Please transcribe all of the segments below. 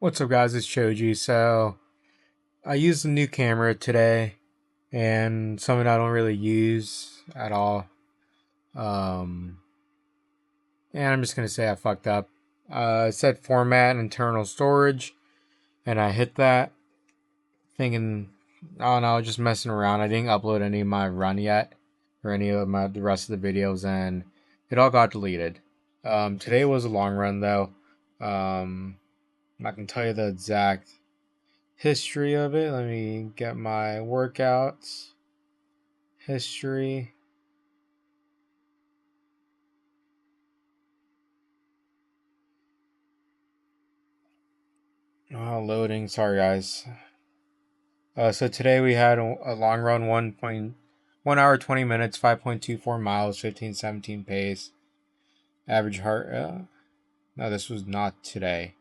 What's up, guys? It's Choji. So I used a new camera today, and something I don't really use at all. Um, and I'm just gonna say I fucked up. It said format internal storage, and I hit that, thinking, oh no, just messing around. I didn't upload any of my run yet, or any of the rest of the videos, and it all got deleted. Today was a long run though. I can tell you the exact history of it. Let me get my workouts history. Loading. Sorry, guys. So today we had a long run, 1 hour 20 minutes, 5.24 miles, 15:17 pace, average heart. No, this was not today.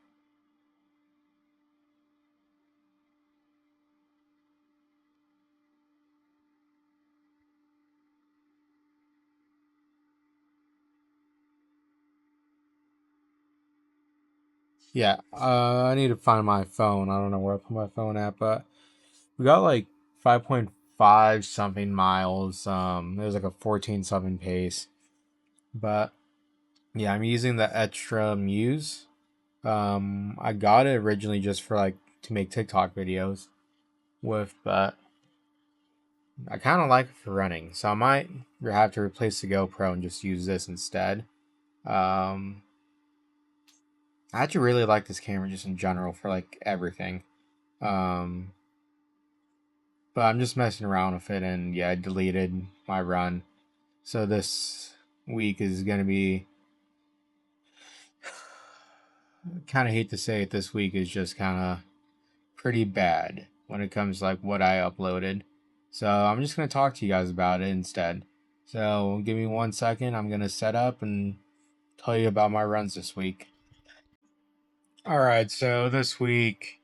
Yeah, I need to find my phone. I don't know where I put my phone at, but we got like 5.5 something miles. It was like a 14 something pace, but yeah, I'm using the Extra Muse. I got it originally just for like to make TikTok videos with, but I kind of like it for running, so I might have to replace the GoPro and just use this instead. Um, I actually really like this camera just in general for like everything. Um, but I'm just messing around with it, and yeah, I deleted my run. So this week is gonna be, kind of hate to say it, this week is just kind of pretty bad when it comes to like what I uploaded. So I'm just gonna talk to you guys about it instead. So give me 1 second. I'm gonna set up and tell you about my runs this week. All right. So this week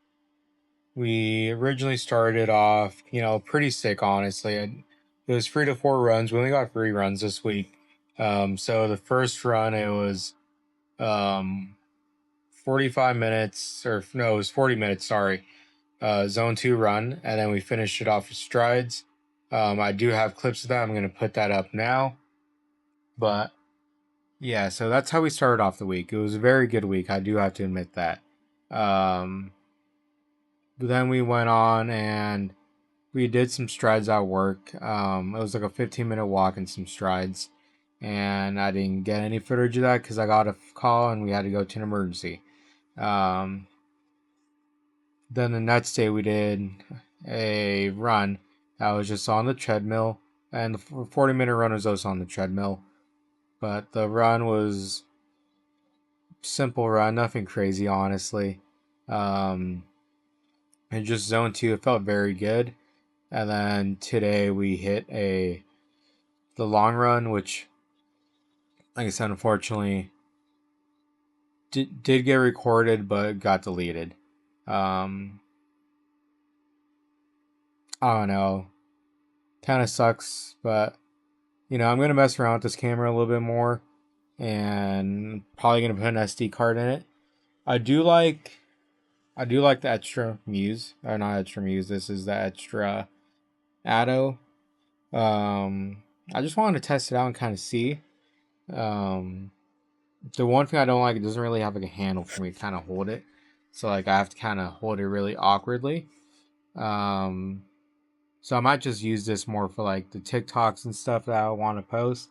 we originally started off, pretty sick. Honestly, it was 3 to 4 runs. We only got 3 runs this week. So the first run it was 45 minutes, or no, it was 40 minutes. Sorry, zone 2 run, and then we finished it off with strides. I do have clips of that. I'm going to put that up now. But yeah, so that's how we started off the week. It was a very good week. I do have to admit that. Um, but then we went on and we did some strides at work. It was like a 15-minute walk and some strides. And I didn't get any footage of that because I got a call and we had to go to an emergency. Um, Then the next day we did a run that was just on the treadmill, and the 40-minute run was also on the treadmill. But the run was simple run, nothing crazy, honestly. Um, and just zone 2, it felt very good. And then today we hit the long run, which, like I said, unfortunately did get recorded, but got deleted. Um, I don't know, kind of sucks, but I'm gonna mess around with this camera a little bit more, and probably gonna put an SD card in it. I do like I do like the extra Muse, or not extra Muse. This is the extra Atto. I just wanted to test it out and kind of see. Um, the one thing I don't like, it doesn't really have like a handle for me to kind of hold it, so like I have to kind of hold it really awkwardly. Um, so I might just use this more for like the TikToks and stuff that I want to post.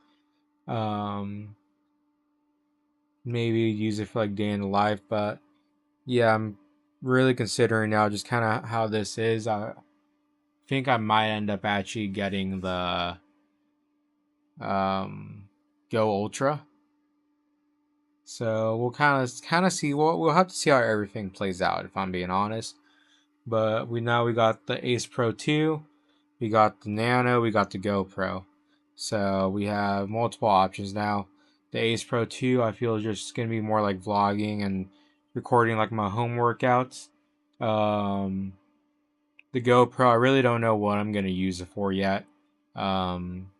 Um, Maybe use it for like day in the life, but yeah, I'm really considering now just kind of how this is. I think I might end up actually getting the um Go Ultra. So we'll kind of see. We'll have to see how everything plays out, if I'm being honest. But we got the Ace Pro 2, we got the Nano, we got the GoPro. So we have multiple options now. The Ace Pro 2, I feel, is just gonna be more like vlogging and recording like my home workouts. Um, the GoPro, I really don't know what I'm gonna use it for yet. Um,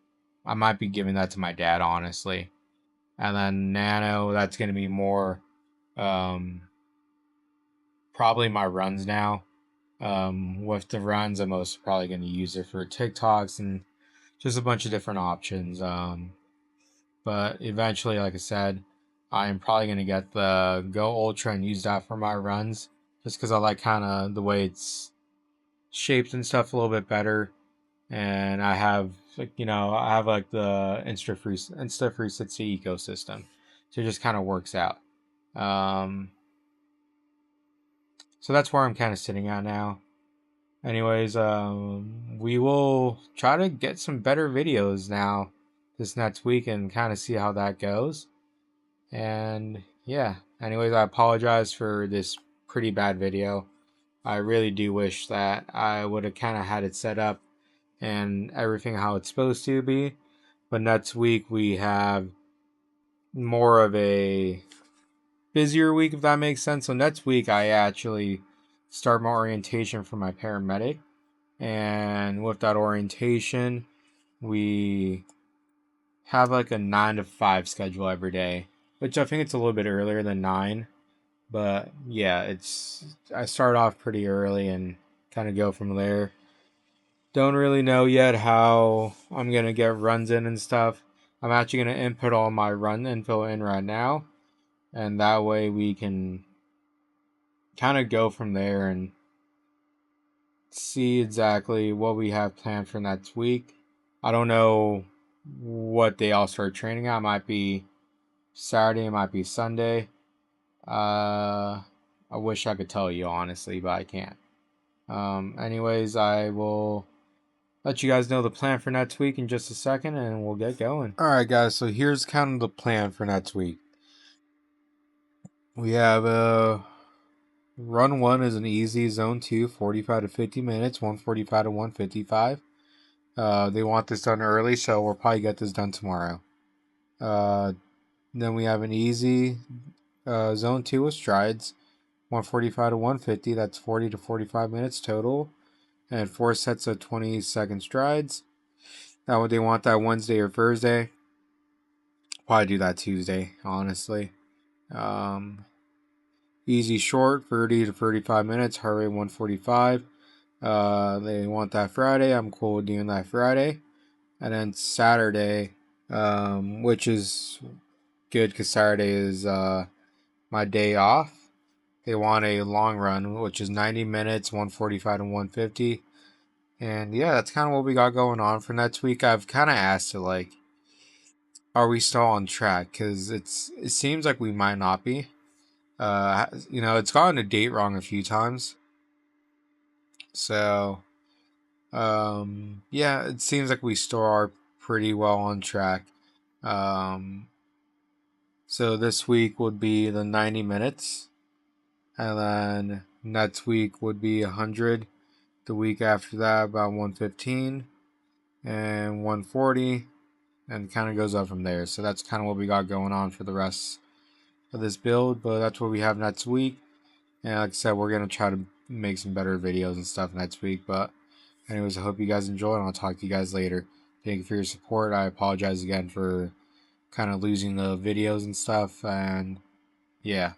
I might be giving that to my dad, honestly. And then Nano, that's gonna be more um probably my runs now. With the runs, I'm most probably going to use it for TikToks and just a bunch of different options. But eventually, like I said, I'm probably going to get the Go Ultra and use that for my runs just because I like kind of the way it's shaped and stuff a little bit better. And I have, like, I have like the Insta360 ecosystem. So it just kind of works out. Um, so that's where I'm kind of sitting at now. Anyways, we will try to get some better videos now this next week and kind of see how that goes. And yeah, anyways, I apologize for this pretty bad video. I really do wish that I would have kind of had it set up and everything how it's supposed to be. But next week we have more of a busier week, if that makes sense. So next week I actually start my orientation for my paramedic. And with that orientation, we have like a 9 to 5 schedule every day, which I think it's a little bit earlier than 9. But yeah, I start off pretty early and kind of go from there. Don't really know yet how I'm going to get runs in and stuff. I'm actually going to input all my run info in right now. And that way we can kind of go from there and see exactly what we have planned for next week. I don't know what day I'll start training at. It might be Saturday, it might be Sunday. I wish I could tell you honestly, but I can't. Anyways, I will let you guys know the plan for next week in just a second and we'll get going. Alright guys, so here's kind of the plan for next week. We have run 1 is an easy, zone 2, 45 to 50 minutes, 145 to 155. They want this done early, so we'll probably get this done tomorrow. Then we have an easy zone 2 with strides, 145 to 150. That's 40 to 45 minutes total, and 4 sets of 20-second strides. Now, they want that Wednesday or Thursday. Probably do that Tuesday, honestly. Easy short, 30 to 35 minutes, heart rate 145. They want that Friday. I'm cool with doing that Friday. And then Saturday, which is good because Saturday is my day off. They want a long run, which is 90 minutes, 145 to 150. And yeah, that's kind of what we got going on for next week. I've kind of asked it, like, are we still on track? Because it seems like we might not be. It's gotten a date wrong a few times. So, yeah, it seems like we still are pretty well on track. So this week would be the 90 minutes. And then next week would be 100. The week after that, about 115 and 140. And kind of goes up from there. So that's kind of what we got going on for the rest of this build. But that's what we have next week. And like I said, we're going to try to make some better videos and stuff next week. But anyways, I hope you guys enjoy, and I'll talk to you guys later. Thank you for your support. I apologize again for kind of losing the videos and stuff. And yeah.